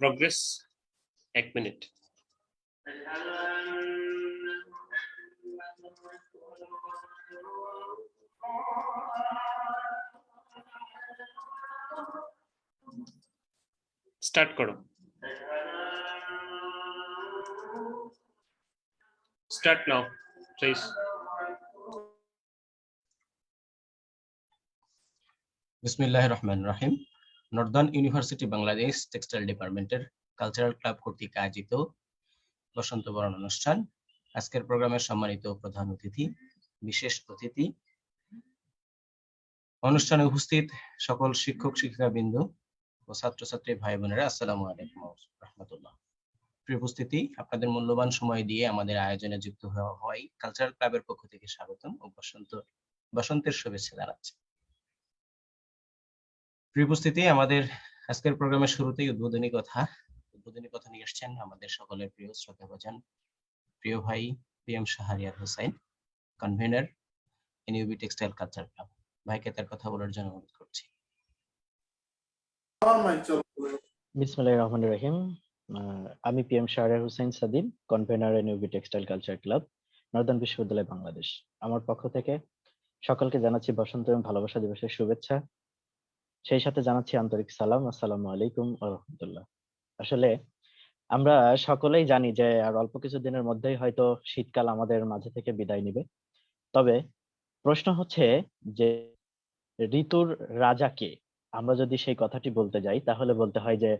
Progress 1 minute. Start করো। Start now please. বিসমিল্লাহির রহমানির রহিম। নর্দার্ন ইউনিভার্সিটি বাংলাদেশ টেক্সটাইল ডিপার্টমেন্টের কালচারাল ক্লাব কর্তৃক আয়োজিত বসন্ত বরণ অনুষ্ঠান। আজকের প্রোগ্রামের সম্মানিত প্রধান অতিথি, বিশেষ অতিথি, অনুষ্ঠানে উপস্থিত সকল শিক্ষক শিক্ষিকাবৃন্দ ও ছাত্রছাত্রী ভাই বোনেরা, আসসালামু আলাইকুম ওয়া রাহমাতুল্লাহ। প্রিয় উপস্থিতি, আপনাদের মূল্যবান সময় দিয়ে আমাদের আয়োজনে যুক্ত হওয়ায় কালচারাল ক্লাবের পক্ষ থেকে স্বাগতম ও বসন্তের শুভেচ্ছা জানাচ্ছি। প্রিয় উপস্থিতি, আমাদের আজকের প্রোগ্রামের শুরুতেই উদ্বোধনী কথা নিয়ে আসছেন আমাদের সকলের প্রিয় শ্রদ্ধাভাজন প্রিয় ভাই PM Shahriar Hossain, convener NUB textile culture club. ভাইকে তার কথা বলার জন্য অনুরোধ করছি। বিসমিল্লাহির রহমানির রহিম। আমি PM Shahriar Hossain Sadim, convener NUB textile culture club, northern বিশ্ববিদ্যালয় বাংলাদেশ। আমার পক্ষ থেকে সকলকে জানাচ্ছি বসন্ত এবং ভালোবাসা দিবসের শুভেচ্ছা। সেই সাথে জানাচ্ছি আন্তরিক সালাম, আসসালামু আলাইকুম ওয়া রাহমাতুল্লাহ। আসলে আমরা সকলেই জানি যে আর অল্প কিছু দিনের মধ্যেই হয়তো শীতকাল আমাদের মাঝে থেকে বিদায় নিবে। তবে প্রশ্ন হচ্ছে যে ঋতুর রাজা কে? আমরা যদি সেই কথাটি বলতে যাই তাহলে বলতে হয় যে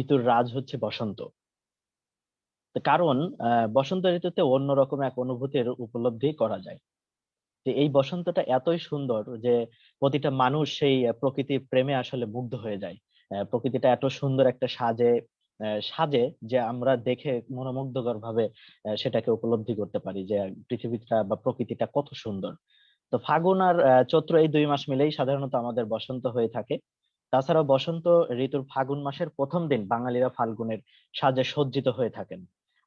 ঋতুর রাজ হচ্ছে বসন্ত। কারণ বসন্ত ঋতুতে অন্যরকম এক অনুভূতির উপলব্ধি করা যায়। যে এই বসন্তটা এতই সুন্দর যে প্রতিটা মানুষ সেই প্রকৃতির প্রেমে আসলে মুগ্ধ হয়ে যায়। প্রকৃতিটা এত সুন্দর একটা সাজে যে আমরা দেখে মনোমুগ্ধকর ভাবে সেটাকে উপলব্ধি করতে পারি যে পৃথিবীটা বা প্রকৃতিটা কত সুন্দর। তো ফাগুন আর চৈত্র এই 2 মাস মিলেই সাধারণত আমাদের বসন্ত হয়ে থাকে। তাছাড়াও বসন্ত ঋতুর ফাগুন মাসের প্রথম দিন বাঙালিরা ফাল্গুনের সাজে সজ্জিত হয়ে থাকেন।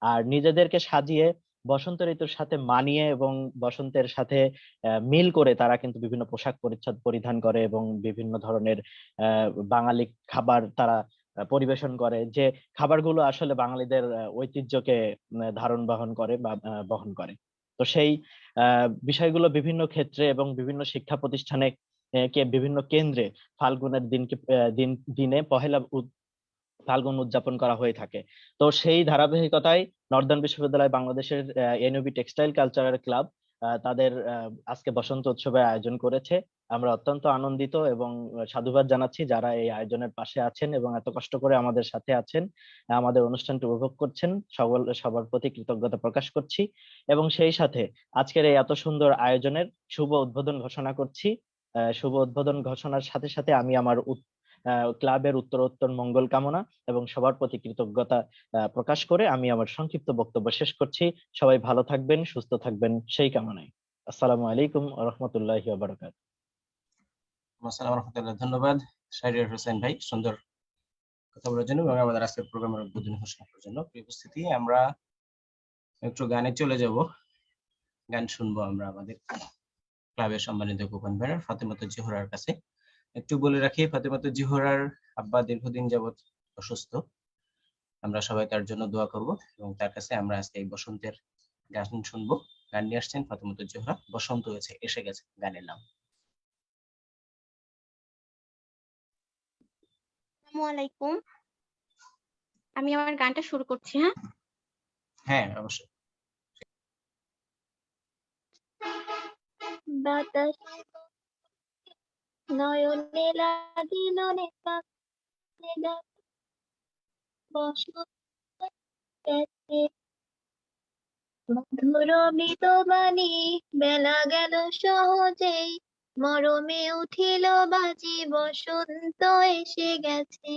আর নিজেদেরকে সাজিয়ে বসন্ত ঋতুর সাথে মানিয়ে এবং বসন্তের সাথে মিল করে তারা কিন্তু বিভিন্ন পোশাক পরিচ্ছদ পরিধান করে এবং বিভিন্ন ধরনের বাঙালি খাবার তারা পরিবেশন করে, যে খাবারগুলো আসলে বাঙালিদের ঐতিহ্যকে ধারণ বহন করে বা বহন করে। তো সেই বিষয়গুলো বিভিন্ন ক্ষেত্রে এবং বিভিন্ন শিক্ষা প্রতিষ্ঠানে বিভিন্ন কেন্দ্রে ফাল্গুনের দিনে পহেলা ফাল্গুন উদযাপন করা হয়ে থাকে। তো সেই ধারাবাহিকতায় নর্দার্ন বিশ্ববিদ্যালয় বাংলাদেশের এনইউবি টেক্সটাইল কালচারাল ক্লাব তাদের আজকে বসন্ত উৎসবের আয়োজন করেছে। আমরা অত্যন্ত আনন্দিত এবং সাধুবাদ জানাচ্ছি যারা এই আয়োজনের পাশে আছেন এবং এত কষ্ট করে আমাদের সাথে আছেন, আমাদের অনুষ্ঠানটি উপভোগ করছেন। সবার প্রতি কৃতজ্ঞতা প্রকাশ করছি এবং সেই সাথে আজকের এই এত সুন্দর আয়োজনের শুভ উদ্বোধন ঘোষণা করছি। শুভ উদ্বোধন ঘোষণার সাথে সাথে আমি আমার ক্লাবের উত্তরোত্তর মঙ্গল কামনা এবং সবার প্রতি কৃতজ্ঞতা প্রকাশ করে আমি আমার সংক্ষিপ্ত বক্তব্য শেষ করছি। সবাই ভালো থাকবেন, সুস্থ থাকবেন সেই কামনায়। আসসালামু আলাইকুম ওয়া রাহমাতুল্লাহি ওয়া বারাকাতুহু। আসসালামু আলাইকুম ওয়া রাহমাতুল্লাহ। ধন্যবাদ শাহরিয়ার হোসেন ভাই সুন্দর কথা বলার জন্য এবং আমাদের আজকের প্রোগ্রামের উদ্বোধনী ঘোষণা করার জন্য। প্রিয় উপস্থিতি, আমরা একটু গানে চলে যাব। গান শুনবো আমরা আমাদের ক্লাবের সম্মানিত কো-কনভেনার ফাতেমাতুজ জোহরার কাছে। একটু বলে রাখি, ফাতেমাতুজ জোহরার আব্বা দীর্ঘদিন যাবৎ অসুস্থ। আমরা সবাই তার জন্য দোয়া করব এবং তার কাছে আমরা আজকে এই বসন্তের গান শুনবো। গান নিয়ে আসছেন ফাতেমাতুজ জোহরা, বসন্ত হয়েছে এসে গেছে গানের নাম। আসসালামু আলাইকুম। আমি আমার গানটা শুরু করছি। হ্যাঁ অবশ্যই। বাতাস নয়নে লাগিল মধুর মৃতবাণী, বেলা গেল সহজেই, মরমে উঠিল বাজি, বসন্ত এসে গেছে।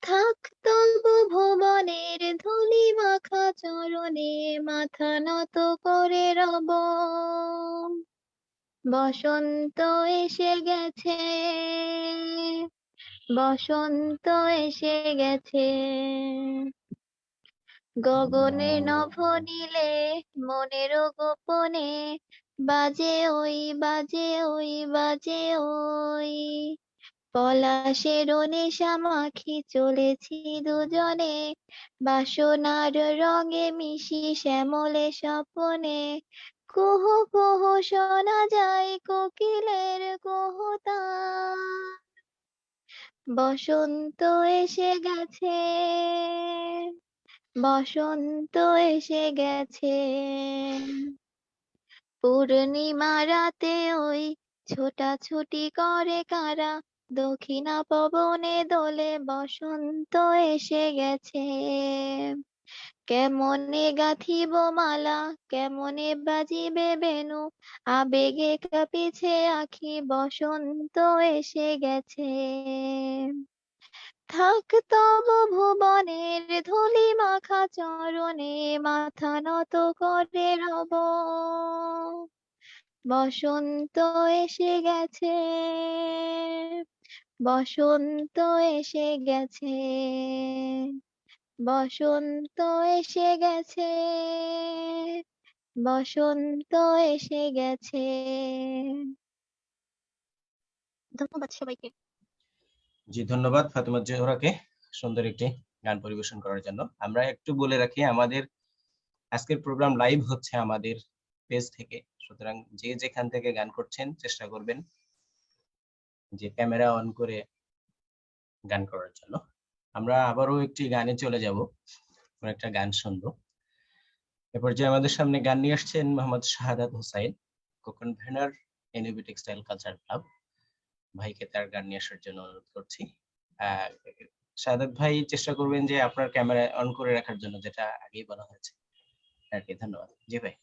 থাক তবু ভুবনের ধূলি মাখা চরণে, মাথা নত করে রব, বসন্ত এসে গেছে, বসন্ত এসে গেছে। গগনে নভ নীলে, মনের গোপনে, বাজে ওই বাজে ওই বাজে ওই, পলাশের নেশা মাখি চলেছি দুজনে, বাসনার রঙে মিশি শ্যামলে স্বপনে। কুহু কুহু শোনা যায় কোকিলের কুহুতান, বসন্ত এসে গেছে, বসন্ত এসে গেছে। পূর্ণিমা রাতে ওই ছোটাছুটি করে কারা, দক্ষিণা পবনে দোলে বসন্ত এসে গেছে। কেমনে গাঁথিব মালা, কেমনে বাজিবে বেণু, আবেগে কাঁপিছে আখি, বসন্ত এসে গেছে। থাক তব ভুবনের ধূলি মাখা চরণে, মাথা নত করে রব, বসন্ত এসে গেছে, বসন্ত এসে গেছে, বসন্ত এসে গেছে, বসন্ত এসে গেছে। ধন্যবাদ সবাইকে। জি, ধন্যবাদ ফাতেমা জোহরাকে সুন্দর একটি গান পরিবেশন করার জন্য। আমরা একটু বলে রাখি, আমাদের আজকের প্রোগ্রাম লাইভ হচ্ছে আমাদের পেজ থেকে, সুতরাং যে যেখান থেকে গান করছেন চেষ্টা করবেন যে ক্যামেরা অন করে গান করার জন্য। আমরা আবারও একটি গানে চলে যাব, আমরা একটা গান শুনবো। এ পর্যায়ে আমাদের সামনে গান নিয়ে আসছেন Mohammad Shahadat Hossain, convener NUB textile culture club. ভাইকে তার গান নিয়ে আসার জন্য অনুরোধ করছি। শাহাদাত ভাই চেষ্টা করবেন যে আপনার ক্যামেরা অন করে রাখার জন্য, যেটা আগেই বলা হয়েছে আর কি। ধন্যবাদ। জি ভাই।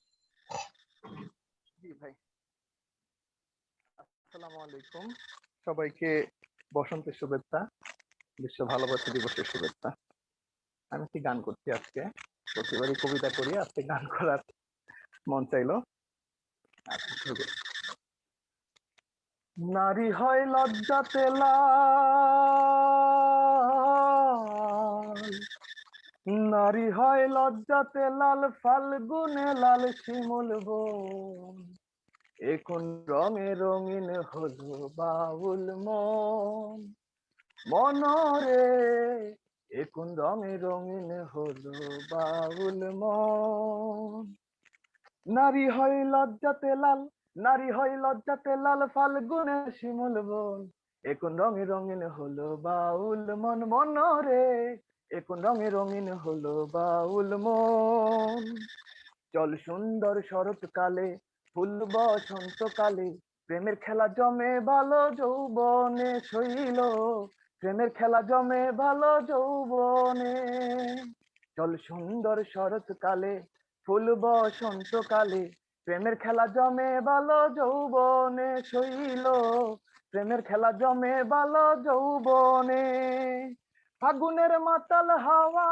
জি ভাই, আসসালামু আলাইকুম। সবাইকে বসন্তের শুভেচ্ছা, বিশ্ব ভালোবাসা দিবসের শুভেচ্ছা। আমি একটি গান করছি আজকে, প্রতিবারই কবিতা করি, আজকে গান করার মন চাইলো। আচ্ছা, শুরু করি। নারী হয় লজ্জাতে লাল, নারী হয় লজ্জাতে লাল, ফাল্গুনে লাল শিমুল বন, এখন রঙে রঙিন হলো বাউল মন, মনরে এখন রঙে রঙিন হলো বাউল মন। নারী হয় লজ্জাতে লাল, নারী হয় লজ্জাতে লাল, ফাল্গুনে শিমুল বন, এখন রঙে রঙিন হলো বাউল মন, মনরে এখন রঙে রঙিন হলো বাউল মন। চল সুন্দর শরৎকালে, ফুল বসন্তকালে, প্রেমের খেলা জমে ভালো যৌবনে শৈল, প্রেমের খেলা জমে ভালো যৌবনে। চল সুন্দর শরৎকালে, ফুল বসন্তকালে, প্রেমের খেলা জমে ভালো যৌবনে শৈল, প্রেমের খেলা জমে ভালো যৌবনে। ফাগুনের মাতাল হাওয়া,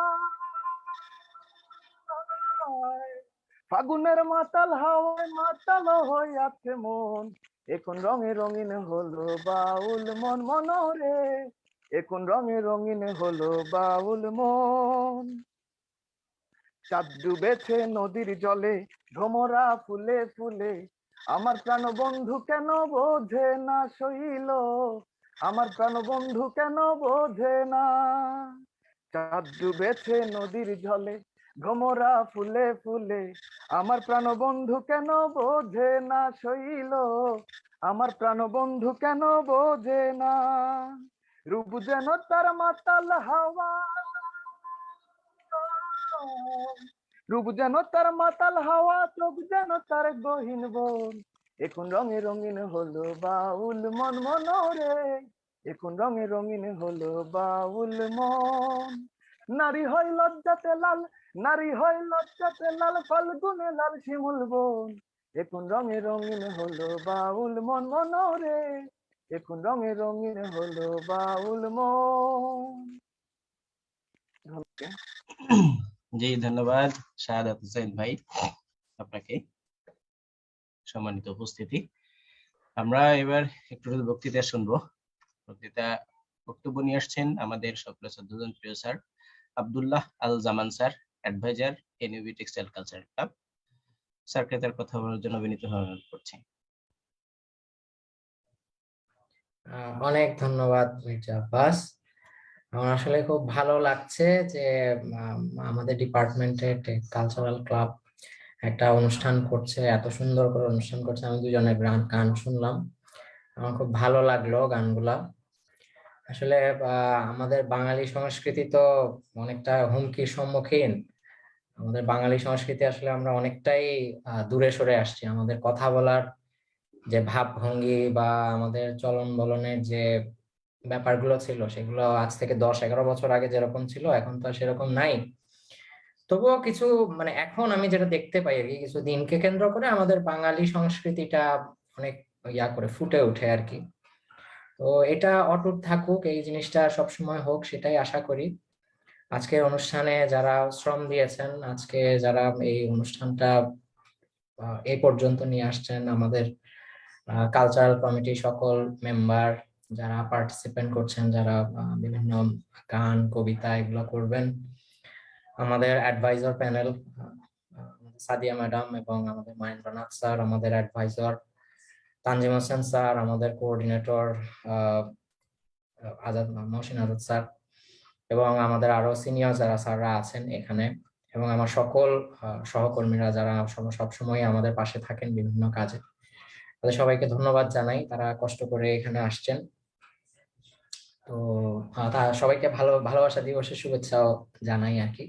ফাগুনের মাতাল হাওয়ায় মাতাল হইয়াছে মন, এখন রঙে রঙিন হলো বাউল মন, মনরে এখন রঙে রঙিন হলো বাউল মন। চাঁদ ডুবেছে নদীর জলে, ভ্রমরা ফুলে ফুলে, আমার প্রাণ বন্ধু কেন বোঝে না শৈল, আমার প্রাণ বন্ধু কেন বোঝে না। চাঁদ ডুবেছে নদীর জলে, ভ্রমরা ফুলে ফুলে, আমার প্রাণ বন্ধু কেন বোঝে না শৈল, আমার প্রাণ বন্ধু কেন বোঝে না। রূপ যেন তার মাতাল হাওয়া, রূপ যেন তার মাতাল হাওয়া, চোখ যেন তার গহীন বন, এখন রঙে রঙিন হলো বাউল মন, মনরে এখন রঙে রঙিন হলো বাউল মন। নারী হয় লজ্জাতে লাল, নারী হয় লজ্জাতে লাল, ফাল্গুনে লাল শিমুল বন, এখন রঙে রঙিন হলো বাউল মন, মনরে এখন রঙে রঙিন হলো বাউল মন। জি, ধন্যবাদ শাহাদাত হোসেন ভাই আপনাকে, সম্মানিত উপস্থিতি। আমরা এবার একটু বক্তৃতা শুনবো। বক্তব্য নিয়ে আসছেন আমাদের সকলের শ্রদ্ধাভাজন প্রিয় sir Abdullah Al Zaman sir, adviser NUB textile culture club. স্যারকে তার কথা বলার জন্য বিনীতভাবে অনুরোধ করছি। অনেক ধন্যবাদ মির্জা আব্বাস। আমার আসলে খুব ভালো লাগছে যে আম, আমাদের ডিপার্টমেন্টের কালচারাল ক্লাব একটা অনুষ্ঠান করছে, এত সুন্দর করে অনুষ্ঠান করছে। আমি দুজনের গান গান শুনলাম, আমার খুব ভালো লাগলো গানগুলা। আসলে আমাদের বাঙালি সংস্কৃতি তো অনেকটা হুমকির সম্মুখীন। আমাদের বাঙালি সংস্কৃতি আসলে আমরা অনেকটাই দূরে সরে আসছি। আমাদের কথা বলার যে ভাবভঙ্গি বা আমাদের চলন বলনের যে ব্যাপারগুলো ছিল, সেগুলো আজ থেকে 10-11 বছর আগে যেরকম ছিল এখন তো আর সেরকম নাই। তবুও কিছু মানে এখন আমি যেটা দেখতে পাই আর কি, কিছু দিনকে কেন্দ্র করে আমাদের বাঙালি সংস্কৃতিটা অনেক করে ফুটে ওঠে আর কি। তো এটা অটুট থাকুক, এই জিনিসটা সবসময় হোক, সেটাই আশা করি। আজকের অনুষ্ঠানে যারা শ্রম দিয়েছেন, আজকে যারা এই অনুষ্ঠানটা এই পর্যন্ত নিয়ে আসছেন, আমাদের কালচারাল কমিটির সকল মেম্বার যারা পার্টিসিপেন্ট করছেন, যারা বিভিন্ন গান কবিতা এগুলো করবেন, আমাদের অ্যাডভাইজার প্যানেল সাদিয়া ম্যাডাম এবং আমাদের মহেন্দ্রনাথ স্যার, আমাদের অ্যাডভাইজার তানজিম হোসেন স্যার, আমাদের কোঅর্ডিনেটর আজাদ মহসিন আজাদ স্যার, এবং আমাদের আরো সিনিয়র যারা স্যাররা আছেন এখানে, এবং আমার সকল সহকর্মীরা যারা সবসময় আমাদের পাশে থাকেন বিভিন্ন কাজে, তাদের সবাইকে ধন্যবাদ জানাই। তারা কষ্ট করে এখানে আসছেন। তো সবাইকে ভালোবাসা দিবসের শুভেচ্ছাও জানাই আর কি।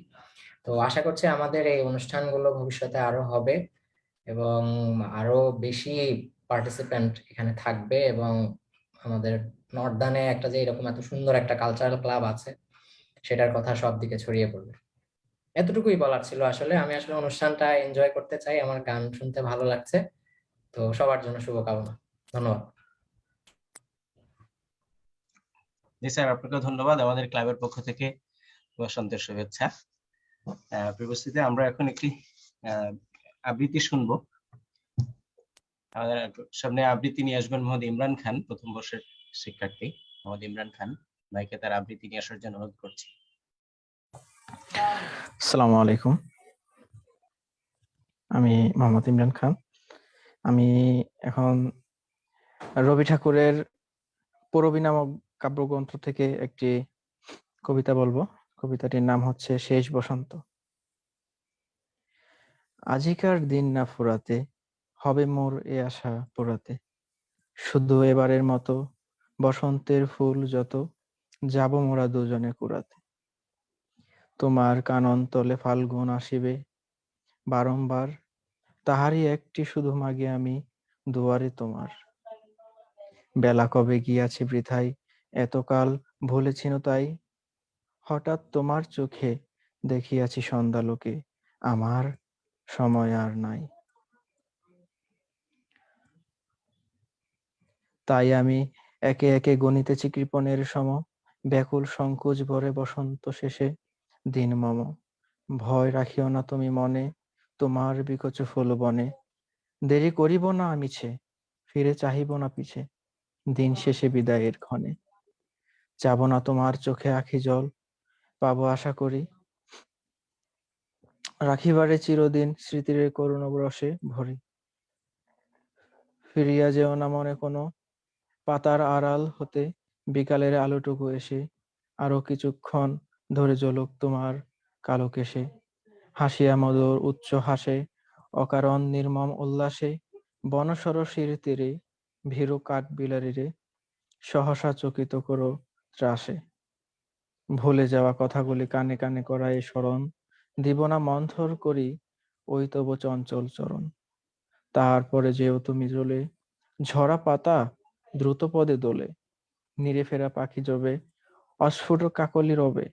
তো আশা করছি আমাদের এই অনুষ্ঠানগুলো ভবিষ্যতে আরো হবে এবং আরো বেশি পার্টিসিপেন্ট এখানে থাকবে, এবং আমাদের নর্দানে একটা যে এরকম এত সুন্দর একটা কালচারাল ক্লাব আছে, সেটার কথা সব দিকে ছড়িয়ে পড়বে। এতটুকুই বলার ছিল। আসলে আমি আসলে অনুষ্ঠানটা এনজয় করতে চাই, আমার গান শুনতে ভালো লাগছে। তো সবার জন্য শুভকামনা। ধন্যবাদ। জি স্যার, আপনাকে ধন্যবাদ আমাদের ক্লাবের পক্ষ থেকে বসন্তের শুভেচ্ছা। পরিস্থিতিতে আমরা এখন একটি আবৃত্তি শুনবো। আমাদের সামনে আবৃত্তি নিয়ে আসবেন মোহাম্মদ ইমরান খান, প্রথম বর্ষের শিক্ষার্থী মোহাম্মদ ইমরান খান। ভাইকে তার আবৃত্তি নিয়ে আসার জন্য অনুরোধ করছি। আসসালামু আলাইকুম, আমি মোহাম্মদ ইমরান খান। আমি এখন রবি ঠাকুরের পূরবী নামক কাব্যগ্রন্থ থেকে একটি কবিতা বলবো। কবিতাটির নাম হচ্ছে শেষ বসন্ত। আজিকার দিন না ফুরাতে, হবে মোর এ আশা পোড়াতে, শুধু এবারের মতো বসন্তের ফুল যত, যাব মোরা দুজনে কুড়াতে। তোমার কানন তলে ফাল্গুন আসিবে বারংবার, তাহারই একটি শুধু মাগে আমি দুয়ারে তোমার। বেলা কবে গিয়াছে বৃথায়, এতকাল ভুলেছিল তাই, হঠাৎ তোমার চোখে দেখিয়াছি সন্ধ্যালোকে, আমার সময় আর নাই। তাই আমি একে একে গণিতেছি কৃপণের সম, ব্যাকুল সংকোচ ভরে বসন্ত শেষে দিন মম। ভয় রাখিও না তুমি মনে, তোমার বিকচ ফুল বনে, দেরি করিব না মিছে, ফিরে চাহিব না পিছে, দিন শেষে বিদায়ের ক্ষণে। যাব না তোমার চোখে আখি জল, পাবো আশা করি, রাখিবারে চিরদিন স্মৃতির করুণ রসে ভরি। ফিরিয়া যেও না মনে কোনো, পাতার আড়াল হতে বিকালের আলোটুকু এসে, আরো কিছুক্ষণ ধরে জ্বলুক তোমার কালো কেশে। হাসিয়া মধুর উচ্চ হাসে, অকারণ নির্মম উল্লাসে, বনসরসির তীরে ভীরু কাঠ বিলারিরে, সহসা চকিত করো ত্রাসে। ভুলে যাওয়া কথাগুলি কানে কানে করায় স্মরণ, দিব না মন্থর করি ওই তব চঞ্চল চরণ। তারপরে যেও তুমি জ্বলে, ঝরা পাতা দ্রুত পদে দোলে, নিরে ফেরা পাখি জবে, অস্ফুট কাকলি রবে,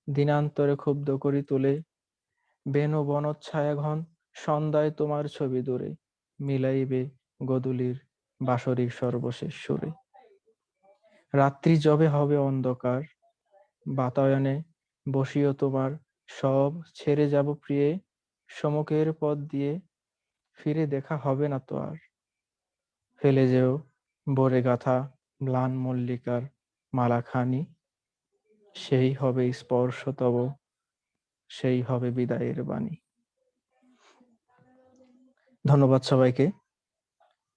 দিনান্তরে ক্ষুব্ধ করি তুলে, বেনু বনচ্ছায়া ঘন, সন্ধ্যায় তোমার ছবি দূরে, মিলাইবে গদুলির বাঁশরির সর্বশেষ সুরে। রাত্রি যবে হবে অন্ধকার, বাতায়নে বসিও তোমার, সব ছেড়ে যাব প্রিয়ে, সমুখের পথ দিয়ে, ফিরে দেখা হবে না তো আর। ফেলে যেও বরে গাথা ম্লান মল্লিকার মালাখানি, সেই হবে স্পর্শ তব, সেই হবে বিদায়ের বাণী। ধন্যবাদ সবাইকে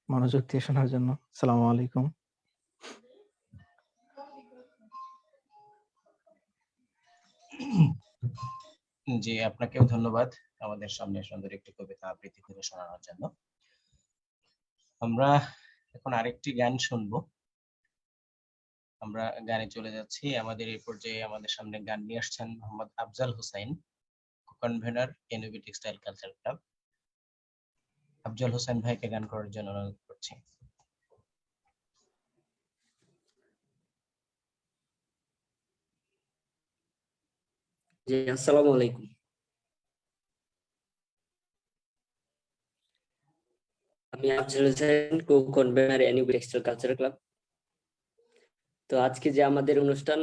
মনোযোগ দিয়ে শোনার জন্য। আসসালামু আলাইকুম। জি, আপনাকেও ধন্যবাদ আমাদের সামনে সুন্দর একটি কবিতা আবৃত্তি করে শোনানোর জন্য। আমরা এখন আরেকটি গান শুনবো। আমরা গানে চলে যাচ্ছি। আমাদের এই পর্যায়ে আমাদের সামনে গান নিয়ে আসছেন Mohammad Afzal Hossain, convener NUB textile culture club. Afzal Hossain ভাইকে গান করার জন্য অনুরোধ করছি। জি, আসসালামু আলাইকুম। আমি আফজাল হোসেন, কো convenor NUB textile culture club. তো আজকে যে আমাদের অনুষ্ঠান,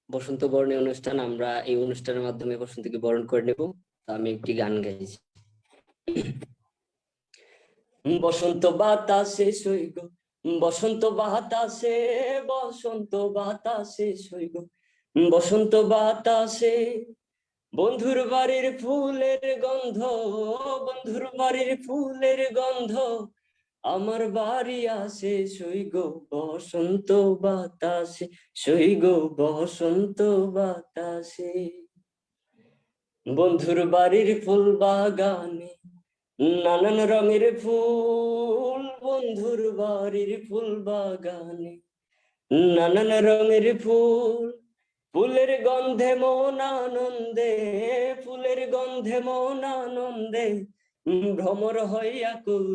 বসন্ত বরণের অনুষ্ঠান, আমরা এই অনুষ্ঠানের মাধ্যমে বসন্তকে বরণ করে নেব। তো আমি একটি গান গাইছি। বসন্ত বাতাসে সইগ, বসন্ত বাতাসে, বসন্ত বাতাসে সইগ, বসন্ত বাতাসে বন্ধুর বাড়ির ফুলের গন্ধ, বন্ধুর বাড়ির ফুলের গন্ধ আমার বাড়ি আসে সইগ, বসন্ত বাতাসে সইগ, বসন্ত বাতাসে। বন্ধুর বাড়ির ফুল বাগানে নানান রঙের ফুল, বন্ধুর বাড়ির ফুল বাগানে নানান রঙের ফুল, ফুলের গন্ধে মন আনন্দে, ফুলের গন্ধে মন আনন্দে ভ্রমর হইয়া কুল,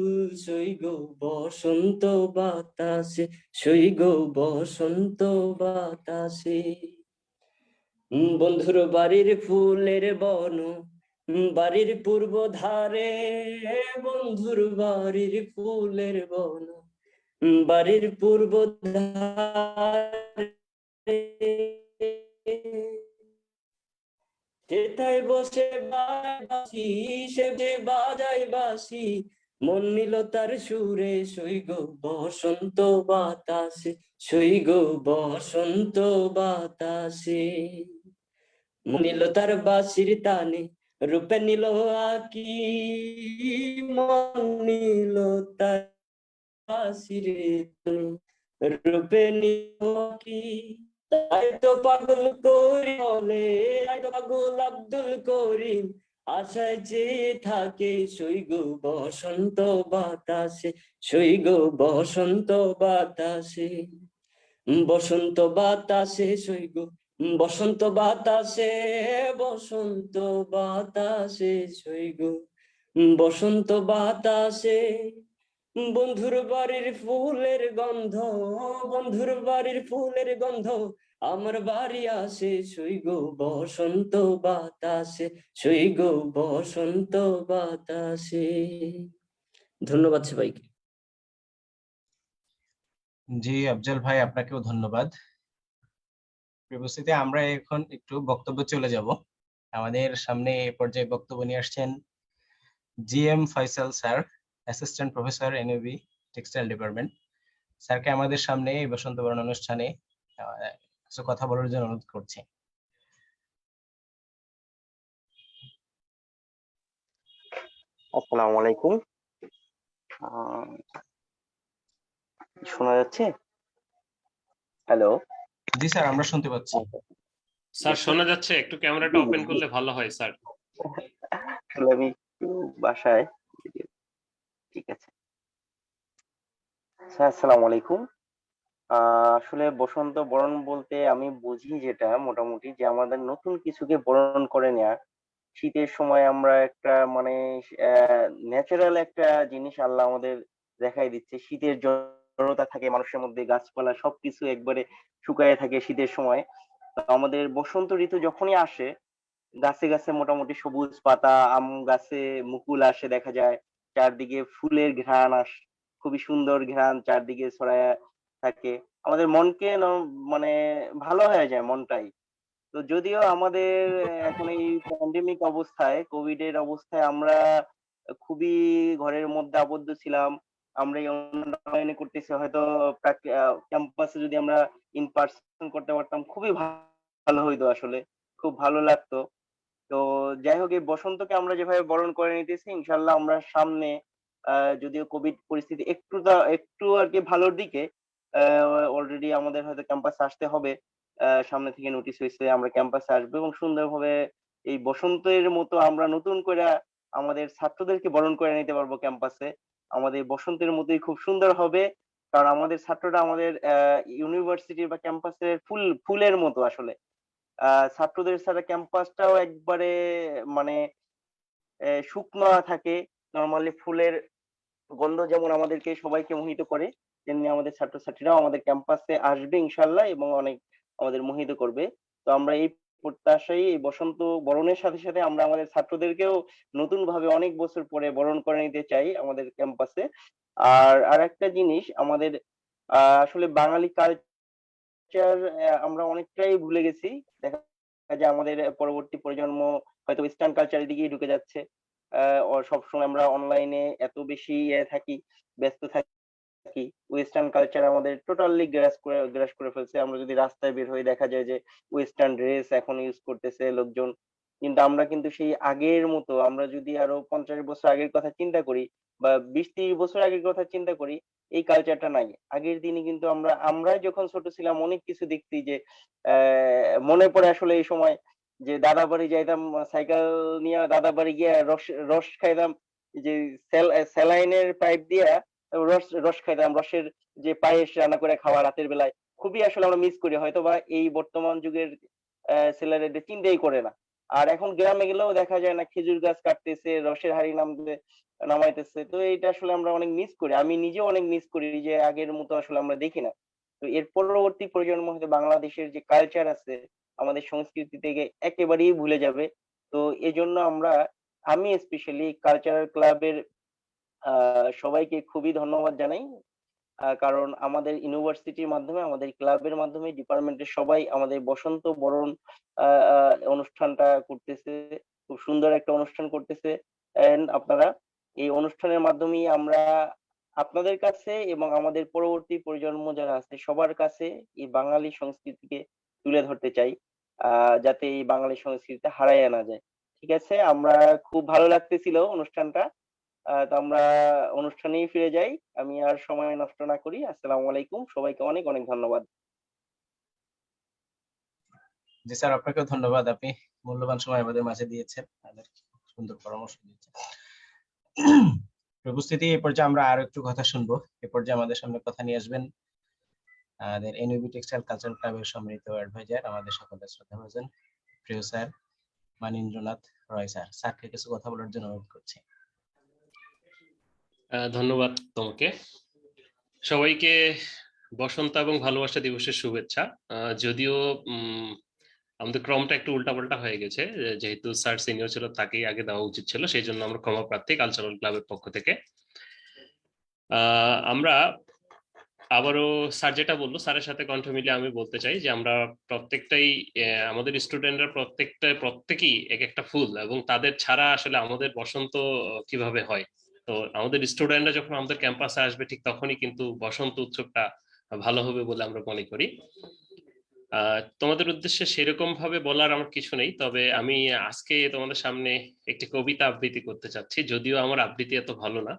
সইগ বসন্ত বাতাসে সইগ, বসন্ত বাতাসে। বন্ধুর বাড়ির ফুলের বন বাড়ির পূর্ব ধারে, বন্ধুর বাড়ির ফুলের বন বাড়ির পূর্ব ধারে, যেথায় বসে বাঁশি সে বাজাই বাঁশি, মন নিল তার সুরে সইগ বসন্ত বাতাসে সইগ, বসন্ত বাতাসে। মন নিল তার বাঁশির টানে রূপে নিল আকি, মন নিল তার বাঁশির টানে রূপে নিল আকি। তাই তো পাগল করি বলে, তাই তো পাগল আব্দুল করিম আশায় চেয়ে থাকে সইগ বসন্ত বাতাসে সইগ, বসন্ত বাতাসে। বসন্ত বাতাসে সইগ, বসন্ত বাতাসে, বসন্ত বাতাসে সইগ, বসন্ত বাতাসে। বন্ধুর বাড়ির ফুলের গন্ধ, বন্ধুর বাড়ির ফুলের গন্ধ আমার বাড়ি আসে সইগ বসন্ত বাতাসে সইগ, বসন্ত বাতাসে। ধন্যবাদ সবাইকে। জি, আফজাল ভাই আপনাকেও ধন্যবাদ। উপস্থিতি আমরা এখন একটু বক্তব্য চলে যাব। আমাদের সামনে এই পর্যায়ে বক্তব্য নিয়ে আসছেন GM Faisal sir, assistant professor NUB textile department. স্যারকে আমাদের সামনে এই বসন্ত বরণ অনুষ্ঠানে কিছু কথা বলার জন্য অনুরোধ করছি। আসসালামু আলাইকুম। শোনা যাচ্ছে? হ্যালো। জি স্যার, আমরা শুনতে পাচ্ছি। স্যার শোনা যাচ্ছে, একটু ক্যামেরাটা ওপেন করলে ভালো হয় স্যার। আসলে আমি একটু বাসায়। ঠিক আছে স্যার, আসসালামু আলাইকুম। আসলে বসন্ত বরণ বলতে আমি বুঝি যেটা মোটামুটি যে আমাদের নতুন কিছুকে বরণ করে নেয়া। শীতের সময় আমরা একটা মানে ন্যাচারাল একটা জিনিস আল্লাহ আমাদের দেখাই দিচ্ছে। শীতের জড়তা থাকে মানুষের মধ্যে, গাছপালা সবকিছু একবারে শুকায় থাকে শীতের সময়। তো আমাদের বসন্ত ঋতু যখনই আসে, গাছে গাছে মোটামুটি সবুজ পাতা, আম গাছে মুকুল আসে দেখা যায়, চারদিকে ফুলের ঘ্রাণ খুবই সুন্দর ঘ্রাণ চারদিকে ছড়ায় থাকে। আমাদের মনকে মানে ভালো হয়ে যায় মনটাই। তো যদিও আমাদের এখন এই প্যান্ডেমিক অবস্থায়, কোভিড এর অবস্থায় আমরা খুবই ঘরের মধ্যে আবদ্ধ ছিলাম। আমরা এই অনলাইনে করতেছি, হয়তো ক্যাম্পাসে যদি আমরা ইন পার্সন করতে পারতাম খুবই ভালো হইতো, আসলে খুব ভালো লাগতো। তো যাই হোক, এই বসন্তকে আমরা যেভাবে বরণ করে নিতেছি, ইনশাল্লাহ আমরা সামনে যদিও কোভিড পরিস্থিতি একটু আর কি ভালোর দিকে, অলরেডি আমাদের হয়তো ক্যাম্পাসে আসতে হবে। সামনে থেকে নোটিশ হয়েছে আমরা ক্যাম্পাসে আসবো এবং সুন্দরভাবে এই বসন্তের মতো আমরা নতুন করে আমাদের ছাত্রদেরকে বরণ করে নিতে পারবো ক্যাম্পাসে। আমাদের বসন্তের মতোই খুব সুন্দর হবে, কারণ আমাদের ছাত্ররা আমাদের ইউনিভার্সিটি বা ক্যাম্পাসের ফুলের মতো আসলে। ছাত্রদের ছাড়া ক্যাম্পাসটাও একবারে মানে শুকনো থাকে। নরমালি ফুলের গন্ধ যেমন আমাদেরকে সবাইকে মোহিত করে, তেমনি আমাদের ছাত্রছাত্রীরাও আমাদের ক্যাম্পাসে আসবে ইনশাল্লাহ এবং অনেক আমাদের মোহিত করবে। তো আমরা এই প্রত্যাশায় এই বসন্ত বরণের সাথে সাথে আমরা আমাদের ছাত্রদেরকেও নতুন ভাবে অনেক বছর পরে বরণ করে নিতে চাই আমাদের ক্যাম্পাসে। আর একটা জিনিস আমাদের আসলে বাঙালি কালচার আমরা অনেকটাই ভুলে গেছি। দেখা যায় আমাদের পরবর্তী প্রজন্ম হয়তো ওয়েস্টার্ন কালচারের দিকেই ঢুকে যাচ্ছে। সবসময় আমরা অনলাইনে এত বেশি থাকি, ব্যস্ত থাকি, ওয়েস্টার্ন কালচার আমাদের টোটালি গ্রাস করে ফেলছে। আমরা যদি রাস্তায় বের হয়ে দেখা যায় যে ওয়েস্টার্ন ড্রেস এখন ইউজ করতেছে লোকজন, কিন্তু আমরা কিন্তু সেই আগের মতো আমরা যদি আরো 50 বছর আগের কথা চিন্তা করি বা 20-30 বছর আগের কথা চিন্তা করি, এই কালচারটা নাই। আগের দিনে কিন্তু আমরা যখন ছোট ছিলাম অনেক কিছু দেখছি যে মনে পড়ে আসলে এই সময় যে দাদা বাড়ি যাইতাম, সাইকেল নিয়ে দাদা বাড়ি গিয়ে রস রস খাইতাম, যে স্যালাইনের পাইপ দিয়া রস রস খাইতাম, রসের যে পায়েস রান্না করে খাওয়া রাতের বেলায় খুবই আসলে আমরা মিস করি। হয়তোবা এই বর্তমান যুগের ছেলেরা এটা চিন্তাই করে না। আর এখন গ্রামে গেলেও দেখা যায় না, খেজুর গাছ কাটতেছে, রসের হাড়ি নামাইতেছে। তো এইটা আসলে আমরা অনেক মিস করি, আমি নিজেও অনেক মিস করি যে আগের মতো আসলে আমরা দেখি না। তো এর পরবর্তী প্রজন্ম হয়তো বাংলাদেশের যে কালচার আছে, আমাদের সংস্কৃতি থেকে একেবারেই ভুলে যাবে। তো এজন্য আমি স্পেশালি কালচারাল ক্লাবের সবাইকে খুবই ধন্যবাদ জানাই। কারণ আমাদের ইউনিভার্সিটির মাধ্যমে, আমাদের ক্লাবের মাধ্যমে, ডিপার্টমেন্টের সবাই আমাদের বসন্ত বরণ অনুষ্ঠানটা করতেছে, খুব সুন্দর একটা অনুষ্ঠান করতেছে। এন্ড আপনারা এই অনুষ্ঠানের মাধ্যমেই আমরা আপনাদের কাছে এবং আমাদের পরবর্তী প্রজন্ম যারা আছে সবার কাছে এই বাঙালি সংস্কৃতিকে তুলে ধরতে চাই, যাতে এই বাঙালি সংস্কৃতিটা হারাইয়া না যায়। ঠিক আছে, আমরা খুব ভালো লাগতেছিল অনুষ্ঠানটা। তো আমরা অনুষ্ঠানেই ফিরে যাই, আমি আর সময় নষ্ট না করি। আসসালামু আলাইকুম, সবাইকে অনেক অনেক ধন্যবাদ। জি স্যার, আপনাকেও ধন্যবাদ, আপনি মূল্যবান সময় আমাদের মাঝে দিয়েছেন, আমাদের সুন্দর পরামর্শ দিয়েছেন। উপস্থিতি এই পর্যায়ে আমরা আরো একটু কথা শুনবো। এই পর্যায়ে আমাদের সামনে কথা নিয়ে আসবেন আমাদের এনইউবি টেক্সটাইল কালচারাল ক্লাবের সম্মানিত অ্যাডভাইজার, আমাদের সকলের শ্রদ্ধাভাজন প্রিয় স্যার মানীন্দ্রনাথ রয় স্যার। স্যারকে কিছু কথা বলার জন্য অনুরোধ করছি। ধন্যবাদ তোমাকে। সবাইকে বসন্ত এবং ভালোবাসা দিবসের শুভেচ্ছা। যদিও আমাদের ক্রমটা একটু উল্টাপাল্টা হয়ে গেছে, যেহেতু স্যার সিনিয়র ছিল তাকেই আগে দেওয়া উচিত ছিল, সেই জন্য আমরা ক্ষমা প্রার্থী কালচারাল ক্লাবের পক্ষ থেকে। আমরা আবারও স্যার যেটা বললো, স্যারের সাথে কণ্ঠ মিলিয়ে আমি বলতে চাই যে আমরা প্রত্যেকটাই আমাদের স্টুডেন্টরা প্রত্যেকেই এক একটা ফুল, এবং তাদের ছাড়া আসলে আমাদের বসন্ত কিভাবে হয়। তো আমাদের স্টুডেন্টরা যখন আমাদের ক্যাম্পাসে আসবে ঠিক তখনই কিন্তু বসন্ত উৎসবটা ভালো হবে বলে আমরা মনে করি। তোমাদের উদ্দেশ্যে সেরকম ভাবে বলার আমার কিছু নেই, তবে আমি আজকে তোমাদের সামনে একটি কবিতা আবৃত্তি করতে চাচ্ছি, যদিও আমার আবৃত্তি এত ভালো না।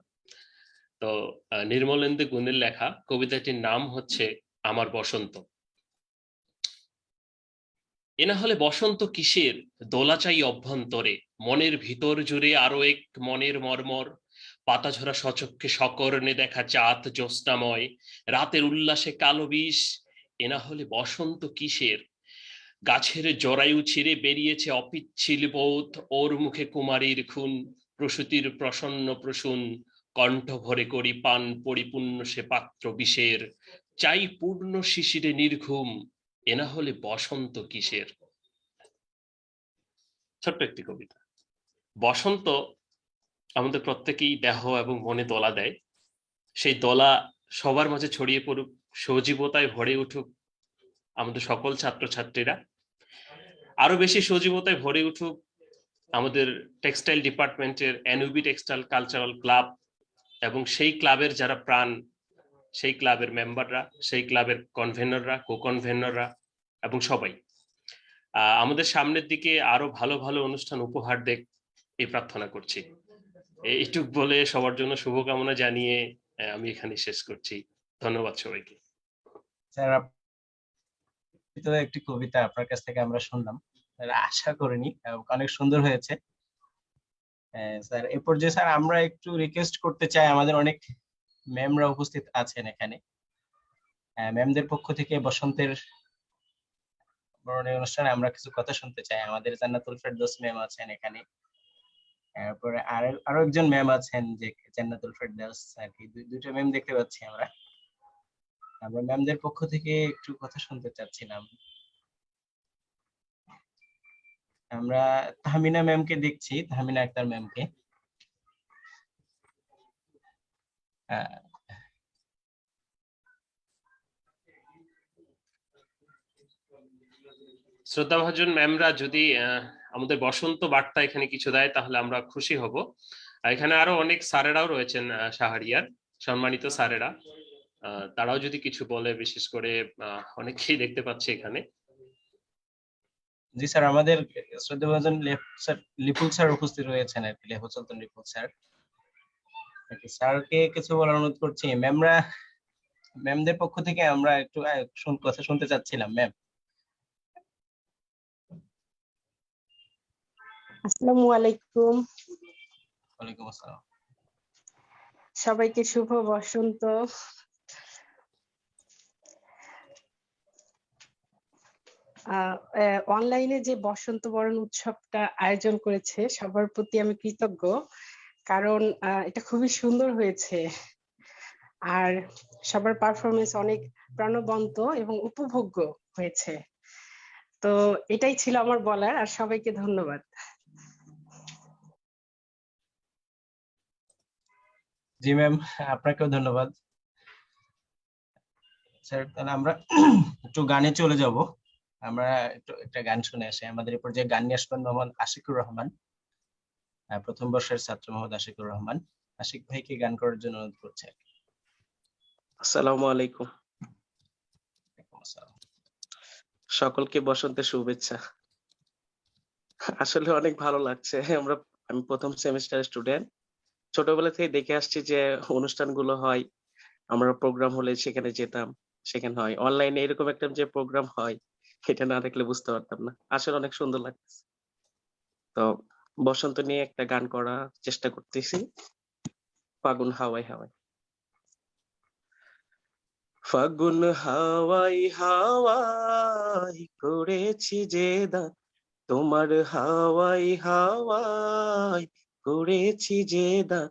তো নির্মলেন্দু গুণের লেখা কবিতাটির নাম হচ্ছে আমার বসন্ত। এ না হলে বসন্ত কিসের, দোলা চাই অভ্যন্তরে, মনের ভিতর জুড়ে আরো এক মনের মর্মর, পাতা ঝরা সচক্ষে সকর্ণে দেখা চাঁদ জ্যোৎস্নাময়, রাতের উল্লাসে কালো বিষ। এ না হলে বসন্ত কিসের, গাছের জরায়ু ছিঁড়ে বেরিয়েছে অপিচ্ছিল বোধ, ওর মুখে কুমারীর খুন, প্রসূতির প্রসন্ন প্রসূন, কণ্ঠ ভরে করি পান পরিপূর্ণ সে পাত্র বিষের, চাই পূর্ণ শিশিরে নির্ঘুম, এ না হলে বসন্ত কিসের। ছোট্ট একটি কবিতা। বসন্ত আমাদের প্রত্যেকেই দেহ এবং মনে দোলা দেয়, সেই দোলা সবার মাঝে ছড়িয়ে পড়ুক, সজীবতায় ভরে উঠুক আমাদের সকল ছাত্রছাত্রীরা, আরো বেশি সজীবতায় ভরে উঠুক আমাদের টেক্সটাইল ডিপার্টমেন্টের এনইউবি টেক্সটাইল কালচারাল ক্লাব, এবং সেই ক্লাবের যারা প্রাণ, সেই ক্লাবের মেম্বাররা, সেই ক্লাবের কনভেনররা, কো কনভেনররা এবং সবাই আমাদের সামনের দিকে আরো ভালো ভালো অনুষ্ঠান উপহার দেখ, এই প্রার্থনা করছি। এইটুক বলে সবার জন্য শুভকামনা জানিয়ে আমি এখানে শেষ করছি। ধন্যবাদ সবাইকে। স্যার তো একটি কবিতা আপনার কাছ থেকে আমরা শুনলাম, আশা করিনি, অনেক সুন্দর হয়েছে। স্যার এ পর্যায়ে স্যার আমরা একটু রিকোয়েস্ট করতে চাই, আমাদের অনেক ম্যামরা উপস্থিত আছেন এখানে, ম্যামদের পক্ষ থেকে বসন্তের বরণের অনুষ্ঠানে আমরা কিছু কথা শুনতে চাই। আমাদের জান্নাতুল ফেরদৌস ম্যাম আছেন এখানে, তারপরে আরো একজন ম্যাম আছেন যে জান্নাতুল ফেরদৌস আর কি, দুইটা ম্যাম দেখতে পাচ্ছি আমরা। আমরা ম্যামদের পক্ষ থেকে একটু কথা শুনতে চাচ্ছিলাম। আমরা তাহমিনা ম্যামকে দেখছি, তাহমিনা আক্তার ম্যামকে। শ্রদ্ধাভাজন ম্যামরা যদি আমাদের বসন্ত বার্তা এখানে কিছু দেয় তাহলে আমরা খুশি হব। এখানে আরো অনেক স্যারেরাও রয়েছেন শাহরিয়ার, সম্মানিত স্যারেরা, তারাও যদি কিছু বলে, বিশেষ করে অনেকেই দেখতে পাচ্ছি এখানে। জি স্যার, আমাদের শ্রদ্ধাভাজন লিপুল স্যার উপস্থিত রয়েছেন আর কি, লেখক সুলতান লিপুল স্যার। স্যারকে কিছু বলার অনুরোধ করছি। ম্যামদের পক্ষ থেকে আমরা একটু কথা শুনতে চাচ্ছিলাম। ম্যাম আসসালামু আলাইকুম, ওয়ালাইকুম আসসালাম। সবাইকে শুভ বসন্ত। অনলাইনে যে বসন্ত বরণ উৎসবটা আয়োজন করেছে সবার প্রতি আমি কৃতজ্ঞ, কারণ এটা খুবই সুন্দর হয়েছে আর সবার পারফরমেন্স অনেক প্রাণবন্ত এবং উপভোগ্য হয়েছে। তো এটাই ছিল আমার বলার, আর সবাইকে ধন্যবাদ। জি ম্যাম, আপনাকেও ধন্যবাদ। স্যার তাহলে আমরা একটু গানে চলে যাব। আমরা একটু একটা গান শুনে আসি। আমাদের এরপর যে গান নিয়ে আসবেন মোহাম্মদ আশিকুর রহমান, প্রথম বর্ষের ছাত্র মোহাম্মদ আশিকুর রহমান। আশিক ভাইকে গান করার জন্য অনুরোধ করছে। আসসালামু আলাইকুম, ওয়ালাইকুম আসসালাম। সকলকে বসন্তের শুভেচ্ছা। আসলে অনেক ভালো লাগছে। আমি প্রথম সেমিস্টারের স্টুডেন্ট। ছোটবেলা থেকে দেখে আসছি যে অনুষ্ঠানগুলো হয়, আমরা প্রোগ্রাম হলে সেখানে যেতাম, সেখানে হয়। অনলাইনে এরকম একটা যে প্রোগ্রাম হয়, এটা না দেখলে বুঝতে পারতাম না। আসলে অনেক সুন্দর লাগতেছে। তো বসন্ত নিয়ে একটা গান করার চেষ্টা করতেছি, ফাগুন হাওয়াই হাওয়াই। ফাগুন হাওয়াই হাওয়াই করেছি যে দান, তোমার হাওয়াই হাওয়াই করেছি যে দান।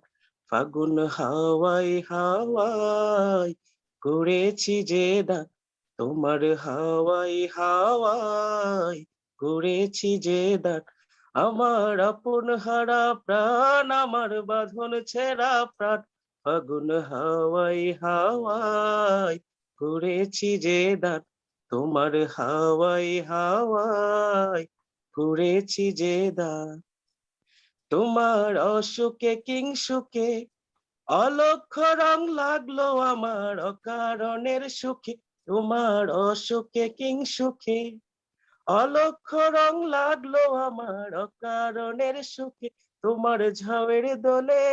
ফাগুন হাওয়াই হাওয়াই করেছি যে দান, তোমার হাওয়াই হাওয়াই করেছি যে দান। আমার আপন হারা প্রাণ, আমার বাঁধন ছেঁড়া প্রাণ, ফাগুন হাওয়াই হাওয়াই করেছি যে দান, তোমার হাওয়াই হাওয়াই করেছি যে দান। তোমার অসুখে কিংসুখে অলক্ষ্য রং লাগলো আমার অকারণের সুখে, তোমার অসুখে কিংসুখে অলক্ষ্য রং লাগলো আমার অকারণের সুখে। তোমার ঝাউয়ের দোলে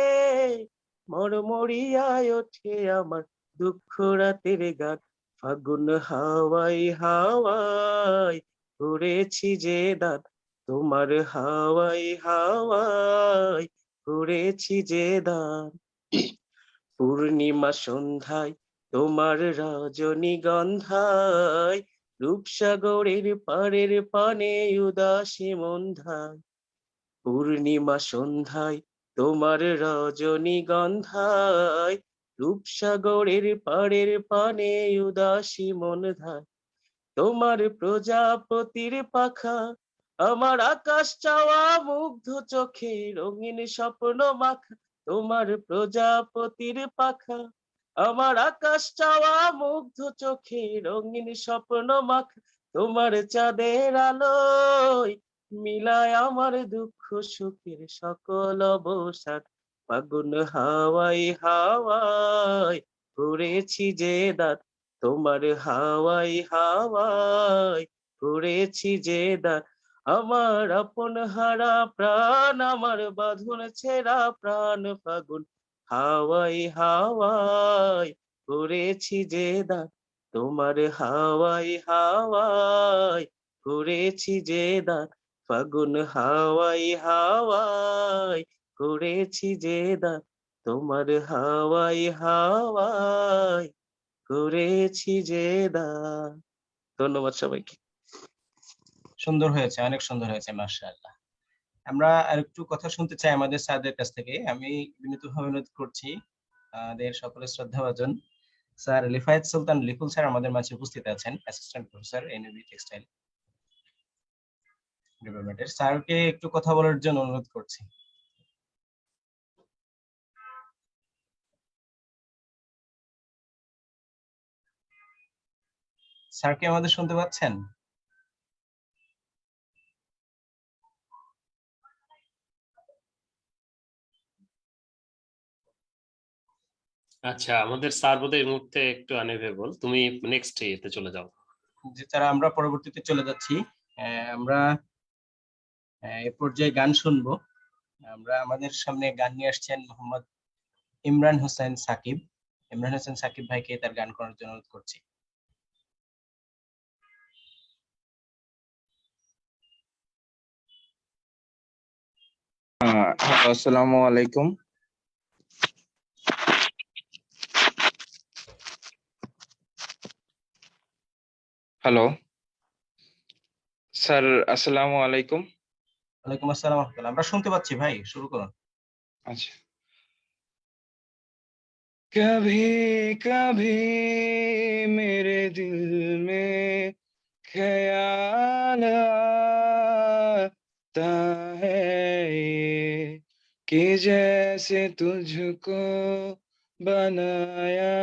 মরমরিয়ায় ওঠে আমার দুঃখ রাতের গান, ফাগুন হাওয়াই হাওয়াই করেছি যে দান, তোমার হাওয়াই হাওয়াই করেছি যে দান। পূর্ণিমা সন্ধ্যায় তোমার রজনীগন্ধায়, রূপসাগরের পাড়ের পানে উদাসী মন্ধায়। পূর্ণিমা সন্ধ্যায় তোমার রজনীগন্ধায়, রূপসাগরের পাড়ের পানে উদাসী মন্ধায়। তোমার প্রজাপতির পাখা আমার আকাশ চাওয়া মুগ্ধ চোখে রঙিন স্বপ্ন মাখা, তোমার প্রজাপতির পাখা আমার আকাশ চাওয়া মুগ্ধ চোখে রঙিন স্বপ্ন মাখা। তোমার চাঁদের আলোয় মিলায় আমার দুঃখ সুখের সকল অবসাদ, ফাগুন হাওয়াই হাওয়াই করেছি যে দান, তোমার হাওয়াই হাওয়াই করেছি যে দান। আমার আপন হারা প্রাণ, আমার বাঁধন ছেঁড়া প্রাণ, ফাগুন হাওয়াই হাওয়াই করেছি যে দান, তোমার হাওয়ায় হাওয়ায় করেছি যে দান, ফাগুন হাওয়ায় হাওয়ায় করেছি যে দান, তোমার হাওয়ায় হাওয়ায় করেছি যে দান। ধন্যবাদ সবাইকে। সুন্দর হয়েছে, অনেক সুন্দর হয়েছে, মাশাআল্লাহ। আমরা আরেকটু কথা শুনতে চাই আমাদের স্যারদের কাছ থেকে। আমি বিনীতভাবে অনুরোধ করছি আমাদের সকলের শ্রদ্ধাভাজন স্যার লিফায়েত সুলতান লিকুল স্যার আমাদের মাঝে উপস্থিত আছেন, অ্যাসিস্ট্যান্ট প্রফেসর এনইউবি টেক্সটাইল ডিপার্টমেন্টের। স্যারকে একটু কথা বলার জন্য অনুরোধ করছি। স্যার কি আমাদের শুনতে পাচ্ছেন? আচ্ছা, আমাদের স্যার বোধহয় এই মুহূর্তে একটু আনএভেলেবল, তুমি নেক্সট ইয়েতে চলে যাও। যে তারা আমরা পরবর্তীতে চলে যাচ্ছি। আমরা এ পর্যায়ে গান শুনবো। আমরা আমাদের সামনে গান নিয়ে আসছেন মোহাম্মদ ইমরান হোসেন সাকিব। ইমরান হোসেন সাকিব ভাইকে তার গান করার জন্য অনুরোধ করছি। আসসালামু আলাইকুম। হ্যালো স্যার, আসসালামু আলাইকুম। ওয়ালাইকুম আসসালাম ওয়া রাহমাতুল্লাহ। আমরা শুনতে পাচ্ছি ভাই, শুরু করুন। আচ্ছা। कभी कभी मेरे दिल में ख्याल आता है ये कि जैसे तुझको बनाया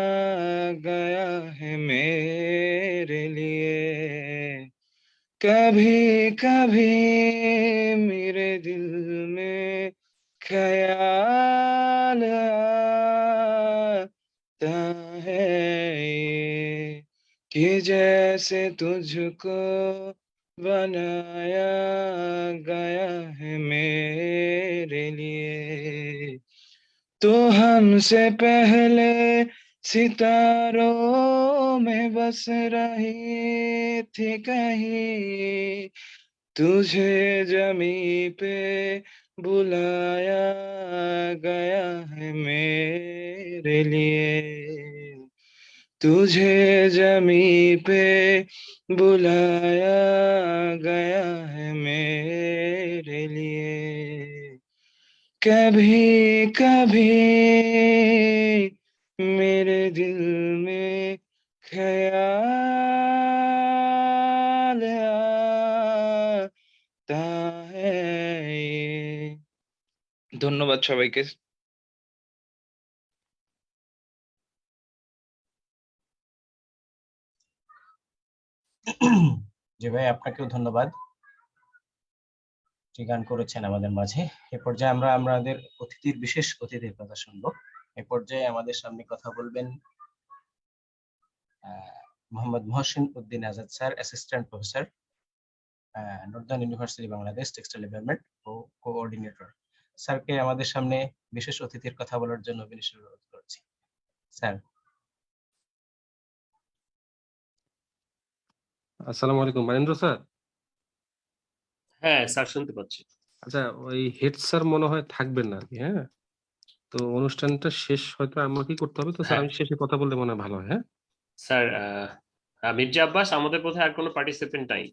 गया है मेरे लिए। कभी कभी मेरे दिल में ख्याल आता है ये कि जैसे तुझको बनाया गया है मेरे लिए। तो हमसे पहले सितारों में बस रही थी कहीं, तुझे जमी पे बुलाया गया है मेरे लिए। तुझे जमी पे बुलाया गया है मेरे लिए। कभी कभी मेरे दिल में ख्याल आता है ये। ধন্যবাদ সবাইকে। জি ভাই, আপনাকেও ধন্যবাদ যে গান করেছেন আমাদের মাঝে। এ পর্যায়ে আমরা আমাদের বিশেষ অতিথির কথা শুনবো। এ পর্যায়ে আমাদের সামনে কথা বলবেন Mohammad Mohsin Uddin Azad sir, assistant professor, northern university Bangladesh textile department ও কোঅর্ডিনেটর। স্যারকে আমাদের সামনে বিশেষ অতিথির কথা বলার জন্য বিশেষ অনুরোধ করছি। স্যার। আসসালামু আলাইকুম মানেন্দ্র স্যার। হ্যাঁ স্যার, শুনতে পাচ্ছি। আচ্ছা, ওই হেড স্যার মনে হয় থাকবেন না আর কি, হ্যাঁ? তো অনুষ্ঠানটা শেষ হয়তো আমাকেই করতে হবে, তো স্যার হ্যাঁ আমি শেষে কথা বললে মনে হয় ভালো হয়, হ্যাঁ? স্যার, মির্জা আব্বাস, আমাদের বোধহয় আর কোনো পার্টিসিপেন্ট নাই।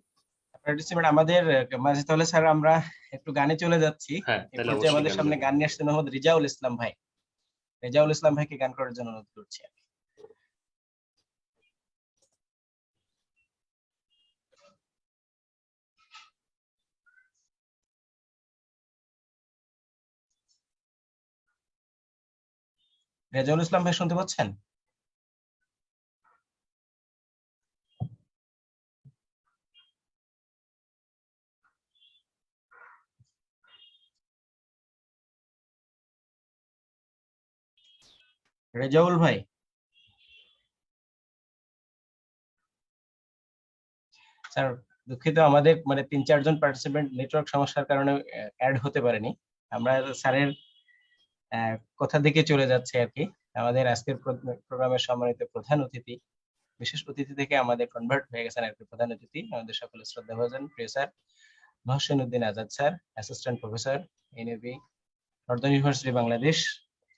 পার্টিসিপেন্ট আমাদের মাঝে, তাহলে স্যার আমরা একটু গানে চলে যাচ্ছি। হ্যাঁ, এ তাহলে পর্যায়ে অবশ্যই আমাদের গান সামনে গাইবেন। গান নিয়ে আসছেন মোহাম্মদ রিজাউল ইসলাম ভাই। রিজাউল ইসলাম ভাইকে গান করার জন্য অনুরোধ করছি। রেজাউল ইসলাম ভাই শুনতে পাচ্ছেন? রেজাউল ভাই। স্যার দুঃখিত, আমাদের মানে ৩-৪ জন পার্টিসিপেন্ট নেটওয়ার্ক সমস্যার কারণে অ্যাড হতে পারেনি। আমরা স্যারের কথা দিকে চলে যাচ্ছে আর কি। আমাদের আজকের প্রোগ্রামের সম্মানিত প্রধান অতিথি বিশেষ অতিথি থেকে আমাদের কনভার্ট হয়ে গেছেন আরেকটি প্রধান অতিথি, আমাদের সকলের শ্রদ্ধাভাজন প্রিয় sir Mohsin Uddin Azad sir, assistant professor, NUB, northern university Bangladesh,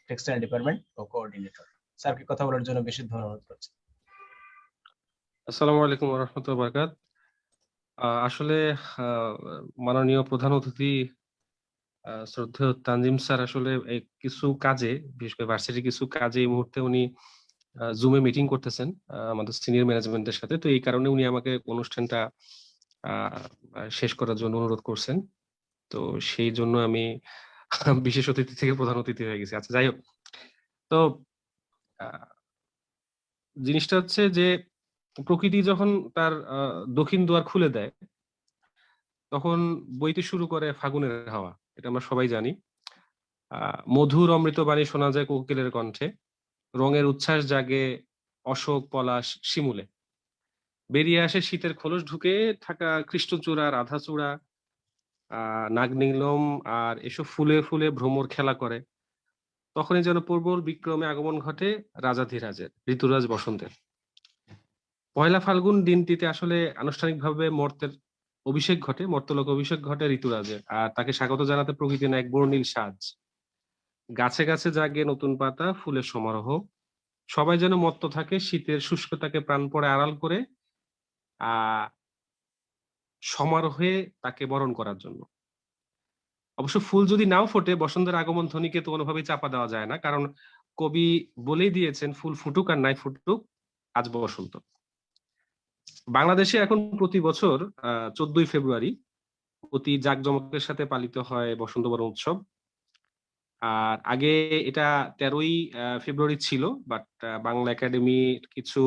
textile department ও কোঅর্ডিনেটর। স্যারকে কথা বলার জন্য বেশি ধন্যবাদ করছি। আসসালামু আলাইকুম ওয়া রাহমাতুল্লাহি ওয়া বারাকাতুহু। আসলে মাননীয় প্রধান অতিথি শ্রদ্ধেয় তানজিম স্যার আসলে এই কিছু কাজে, বিশেষ করে ভার্সিটির কিছু কাজে এই মুহূর্তে উনি জুমে মিটিং করতেছেন আমাদের সিনিয়র ম্যানেজমেন্টের সাথে। তো এই কারণে উনি আমাকে অনুষ্ঠানটা শেষ করার জন্য অনুরোধ করছেন। তো সেই জন্য আমি বিশেষ অতিথি থেকে প্রধান অতিথি হয়ে গেছি। আচ্ছা, যাই হোক। তো জিনিসটা হচ্ছে যে প্রকৃতি যখন তার দক্ষিণ দুয়ার খুলে দেয়, তখন বইতে শুরু করে ফাগুনের হাওয়া। এটা আমরা সবাই জানি। মধুর অমৃত বাণী শোনা যায় কোকিলের কণ্ঠে, রঙের উচ্ছ্বাস জাগে অশোক, পলাশ, শিমুলে। বেরিয়ে আসে শীতের খোলস ঢুকে থাকা কৃষ্ণচূড়া, রাধাচূড়া, নাগনীলম আর এসব ফুলে ফুলে ভ্রমর খেলা করে। তখনই যেন প্রবল বিক্রমে আগমন ঘটে রাজাধিরাজের, ঋতুরাজ বসন্তের। পয়লা ফাল্গুন দিনটিতে আসলে আনুষ্ঠানিকভাবে মর্তের অভিষেক ঘটে, মর্তলোক অভিষেক ঘটে ঋতুরাজের, আর তাকে স্বাগত জানাতে প্রকৃতি এক বর্ণিল সাজ। গাছে গাছে জাগে নতুন পাতা, ফুলের সমারোহ। সবাই যেন মত্ত থাকে শীতের শুষ্কতাকে প্রাণপণে আড়াল করে সমারোহে তাকে বরণ করার জন্য। অবশ্য ফুল যদি নাও ফোটে, বসন্তের আগমন ধ্বনিকে তো কোনোভাবেই চাপা দেওয়া যায় না, কারণ কবি বলেই দিয়েছেন ফুল ফুটুক আর নাই ফুটুক আজ বসন্ত। বাংলাদেশে এখন প্রতি বছর 14ই ফেব্রুয়ারি অতি জাঁকজমকের সাথে পালিত হয় বসন্ত বরণ উৎসব। আর আগে এটা 13ই ফেব্রুয়ারি ছিল, বাট বাংলা একাডেমির কিছু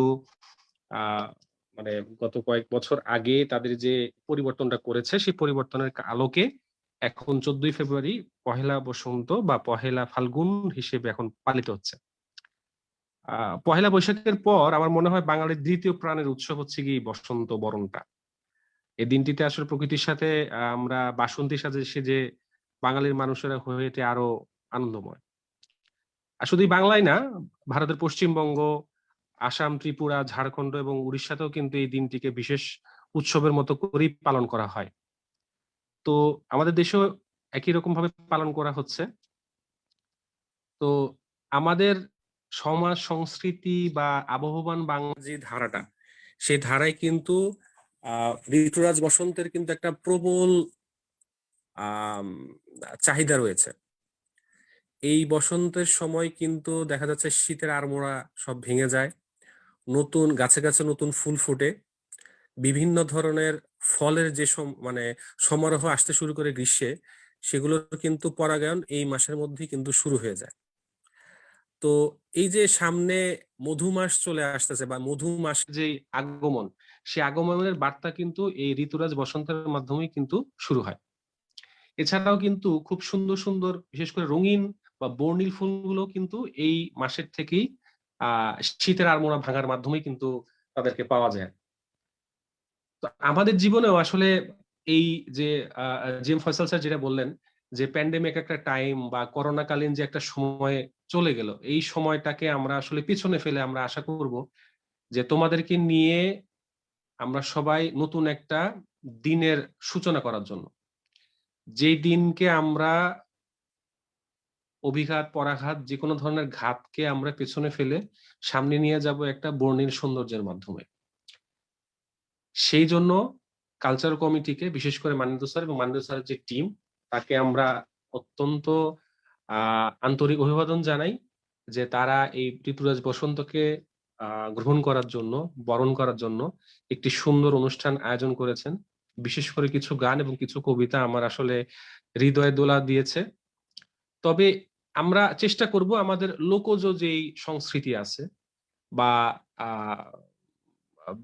মানে গত কয়েক বছর আগে তাদের যে পরিবর্তনটা করেছে, সেই পরিবর্তনের আলোকে এখন 14ই ফেব্রুয়ারি পহেলা বসন্ত বা পহেলা ফাল্গুন হিসেবে এখন পালিত হচ্ছে। পহেলা বৈশাখের পর আমার মনে হয় বাঙালির দ্বিতীয় প্রাণের উৎসব হচ্ছে কি বসন্ত বরণটা। এই দিনটিতে আসলে প্রকৃতির সাথে আমরা বাসন্তী সেজে বাঙালির মানুষেরা হয়ে ওঠে আরো আনন্দময়। আর শুধুই বাংলায় না, ভারতের পশ্চিমবঙ্গ, আসাম, ত্রিপুরা, ঝাড়খণ্ড এবং উড়িষ্যাতেও কিন্তু এই দিনটিকে বিশেষ উৎসবের মতো করেই পালন করা হয়। তো আমাদের দেশেও একই রকম ভাবে পালন করা হচ্ছে। তো আমাদের সমাজ সংস্কৃতি বা আবহমান বাংলা যে ধারাটা, সেই ধারায় কিন্তু ঋতুরাজ বসন্তের কিন্তু একটা প্রবল চাহিদা রয়েছে। এই বসন্তের সময় কিন্তু দেখা যাচ্ছে শীতের আড়মোড়া সব ভেঙে যায়, নতুন গাছে গাছে নতুন ফুল ফোটে, বিভিন্ন ধরনের ফলের যে মানে সমারোহ আসতে শুরু করে গ্রীষ্মে, সেগুলোর কিন্তু পরাগায়ন এই মাসের মধ্যেই কিন্তু শুরু হয়ে যায়। তো এই যে সামনে মধু মাস চলে আসতেছে বা মধু মাসের যে আগমন, সেই আগমনের বার্তা কিন্তু এই ঋতুরাজ বসন্তের মাধ্যমেই কিন্তু শুরু হয়। এছাড়াও কিন্তু খুব সুন্দর সুন্দর বিশেষ করে রঙিন বা বর্ণিল ফুলগুলো কিন্তু এই মাসের থেকেই শীতের আড়মোড়া ভাঙার মাধ্যমেই কিন্তু তাদেরকে পাওয়া যায়। তো আমাদের জীবনেও আসলে এই যে জিএম ফয়সাল স্যার যেটা বললেন যে প্যান্ডেমিক একটা টাইম বা করোনাকালীন যে একটা সময় চলে গেল, এই সময়টাকে আমরা আসলে পিছনে ফেলে আমরা আশা করব যে তোমাদেরকে নিয়ে আমরা সবাই নতুন একটা দিনের সূচনা করার জন্য, যেই দিনকে আমরা অভিঘাত, পরাঘাত, যে কোনো ধরনের ঘাতকে আমরা পেছনে ফেলে সামনে নিয়ে যাব একটা বর্ণিল সৌন্দর্যের মাধ্যমে। সেই জন্য কালচার কমিটিকে, বিশেষ করে মানিন্দু স্যার এবং মানিন্দু স্যারের যে টিম, তাকে আমরা অত্যন্ত আন্তরিক অভিবাদন জানাই যে তারা এই ঋতুরাজ বসন্তকে গ্রহণ করার জন্য, বরণ করার জন্য একটি সুন্দর অনুষ্ঠান আয়োজন করেছেন। বিশেষ করে কিছু গান এবং কিছু কবিতা আমার আসলে হৃদয়ে দোলা দিয়েছে। তবে আমরা চেষ্টা করব আমাদের লোকজ যেই সংস্কৃতি আছে বা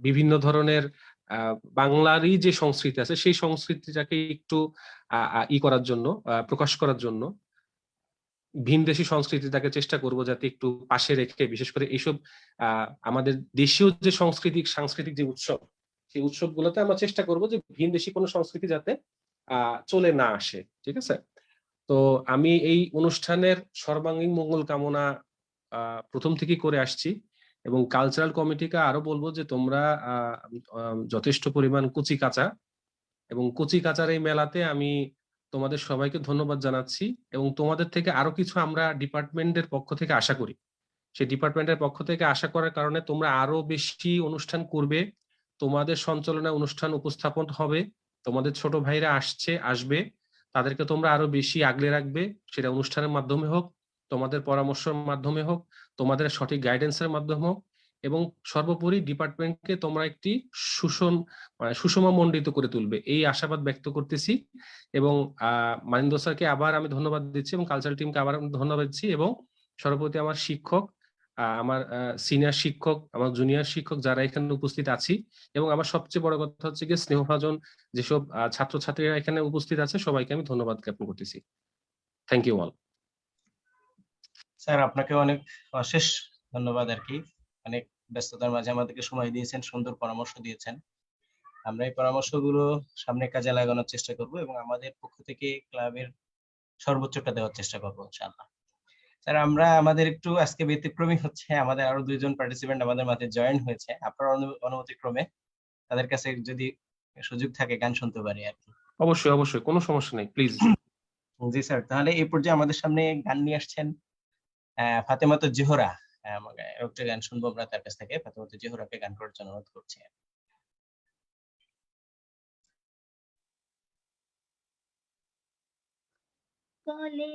বিভিন্ন ধরনের বাংলারই যে সংস্কৃতি আছে, সেই সংস্কৃতিটাকে একটু করার জন্য, প্রকাশ করার জন্য ভিনদেশী সংস্কৃতিটাকে চেষ্টা করব যাতে একটু পাশে রেখে, বিশেষ করে এইসব আমাদের দেশীয় যে সাংস্কৃতিক যে উৎসব, সেই উৎসবগুলোতে আমরা চেষ্টা করব যে ভিনদেশী কোনো সংস্কৃতি যাতে চলে না আসে। ঠিক আছে? তো আমি এই অনুষ্ঠানের সর্বাঙ্গীন মঙ্গল কামনা প্রথম থেকেই করে আসছি এবং কালচারাল কমিটিকে আরো বলবো যে তোমরা যথেষ্ট পরিমাণ কুচি কাঁচা, এবং কুচি কাঁচার এই মেলাতে আমি তোমাদের সবাইকে ধন্যবাদ জানাচ্ছি, এবং তোমাদের থেকে আরো কিছু আমরা ডিপার্টমেন্টের পক্ষ থেকে আশা করি। সেই ডিপার্টমেন্টের পক্ষ থেকে আশা করার কারণে তোমরা আরো বেশি অনুষ্ঠান করবে, তোমাদের সঞ্চালনায় অনুষ্ঠান উপস্থাপন হবে, তোমাদের ছোট ভাইরা আসবে, তাদেরকে তোমরা আরো বেশি আগলে রাখবে, সেটা অনুষ্ঠানের মাধ্যমে হোক, তোমাদের পরামর্শের মাধ্যমে হোক, তোমাদের সঠিক গাইডেন্সের মাধ্যমে হোক, এবং সর্বোপরি ডিপার্টমেন্টকে তোমরা একটি সুষমামণ্ডিত করে তুলবে, এই আশাবাদ ব্যক্ত করতেছি। এবং মানিন্দ স্যারকে আবার আমি ধন্যবাদ দিচ্ছি, এবং কালচারাল টিমকে আবার আমি ধন্যবাদ দিচ্ছি, এবং সর্বোপরি আমার শিক্ষক, আমার সিনিয়র শিক্ষক, আমার জুনিয়র শিক্ষক যারা এখানে উপস্থিত আছি, এবং আমার সবচেয়ে বড় কথা হচ্ছে গিয়ে স্নেহভাজন যেসব ছাত্রছাত্রীরা এখানে উপস্থিত আছে, সবাইকে আমি ধন্যবাদ জ্ঞাপন করতেছি। Thank you all. স্যার আপনাকে অনেক অশেষ ধন্যবাদ আর কি, অনেক ব্যস্ততার মাঝে আমাদেরকে সময় দিয়েছেন, সুন্দর পরামর্শ দিয়েছেন। আমরা এই পরামর্শগুলো সামনে কাজে লাগানোর চেষ্টা করব, এবং আমাদের পক্ষ থেকে ক্লাবের সর্বোচ্চটা দেওয়ার চেষ্টা করবো ইনশাআল্লাহ। স্যার আমরা আমাদের একটু আজকে ব্যতিক্রমী হচ্ছে, আমাদের আরো 2 জন পার্টিসিপেন্ট আমাদের মাঝে জয়েন হয়েছে, আপনার অনুমতি ক্রমে তাদের কাছে যদি সুযোগ থাকে গান শুনতে পারি আর কি। অবশ্যই অবশ্যই, কোনো সমস্যা নেই, প্লিজ। জি স্যার, তাহলে এই পর্যায়ে আমাদের সামনে গান নিয়ে আসছেন ফাতেমাতুজ জোহরা। একটা গান শুনবো আমরা তার কাছ থেকে। ফাতেমাতুজ জোহরাকে গান করার জন্য অনুরোধ করছি। বলে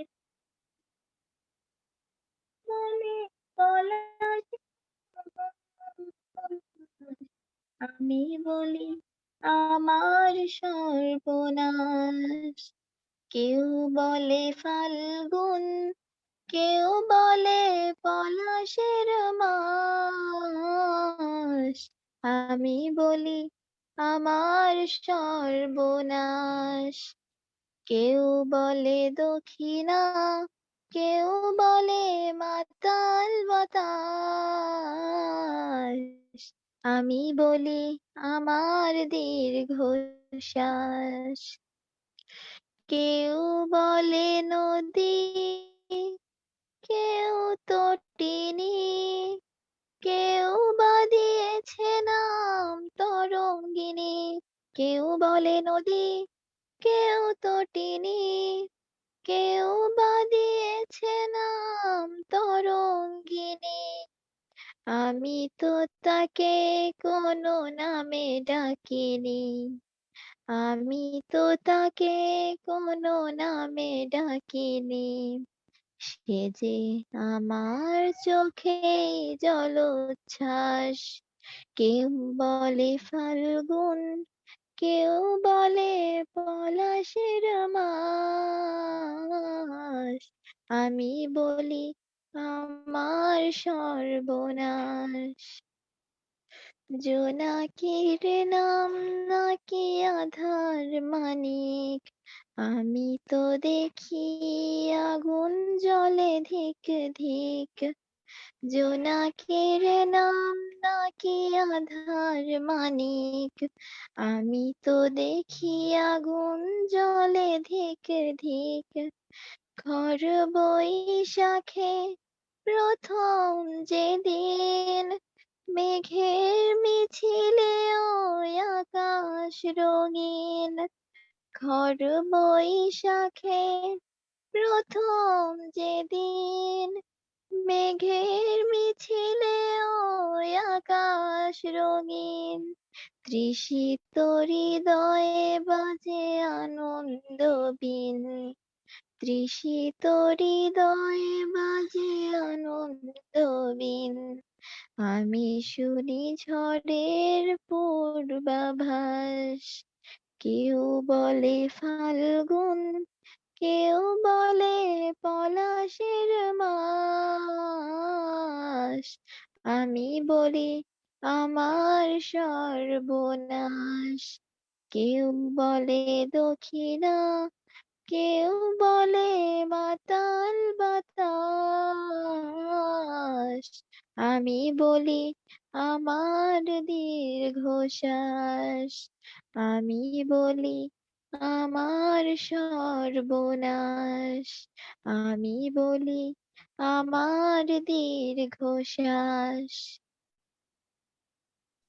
বলে পলাশ আমি বলি আমার সর্বনাশ, কেউ বলে ফাল্গুন, কেউ বলে পলাশের মাস, আমি বলি আমার সর্বনাশ। কেউ বলে দক্ষিণা, কেউ বলে মাতাল বাতাস, আমি বলি আমার দীর্ঘশ্বাস। কেউ বলে নদী, কেউ তটিনী, কেউ বা দিয়েছে নাম তরঙ্গিনী। কেউ বলে নদী, কেউ তটিনী, কেউ বা দিয়েছে নাম তরঙ্গিনী। আমি তো তাকে কোনো নামে ডাকিনি, আমি তো তাকে কোনো নামে ডাকিনি। সে যে আমার চোখেই জলোচ্ছ্বাস। কেউ বলে ফাল্গুন, কেউ বলে পলাশের মাস, আমি বলি আমার সর্বনাশ। জোনাকির নাম নাকি আধার মানিক, আমি তো দেখি আগুন জ্বলে ধিক ধিক। জোনাকির নাম নাকি আধার মানিক, আমি তো দেখি আগুন জ্বলে ধিক ধিক। ঘর বৈশাখে প্রথম যেদিন, মেঘের মিছিলে ওই আকাশ রঙিন। ঘর বৈশাখে প্রথম যেদিন, মেঘের মিছিলে ওই আকাশ রঙিন। তৃষিত হৃদয়ে বাজে আনন্দ বীণ, তৃষিত হৃদয়ে বাজে আনন্দ বীণ। আমি শুনি ঝড়ের পূর্বাভাস। কেউ বলে ফাল্গুন, কেউ বলে পলাশের মাস, আমি বলি আমার সর্বনাশ। কেউ বলে দক্ষিণা, কেউ বলে মাতাল বাতাস, আমি বলি আমার দীর্ঘশ্বাস। আমি বলি আমার সর্বনাশ, আমি বলি আমার দীর্ঘশ্বাস।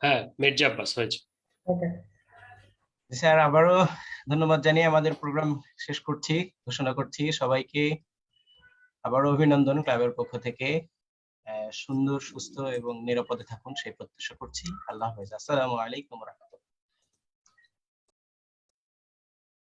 হ্যাঁ, মির্জা আব্বাস হয়েছে। স্যার আবারও ধন্যবাদ জানিয়ে আমাদের প্রোগ্রাম শেষ করছি, ঘোষণা করছি। সবাইকে আবারও অভিনন্দন ক্লাবের পক্ষ থেকে। সুন্দর, সুস্থ এবং নিরাপদে থাকুন সেই প্রত্যাশা করছি। আল্লাহ হাফেজ। আসসালামু আলাইকুম ওয়া রাহমাতুল্লাহ।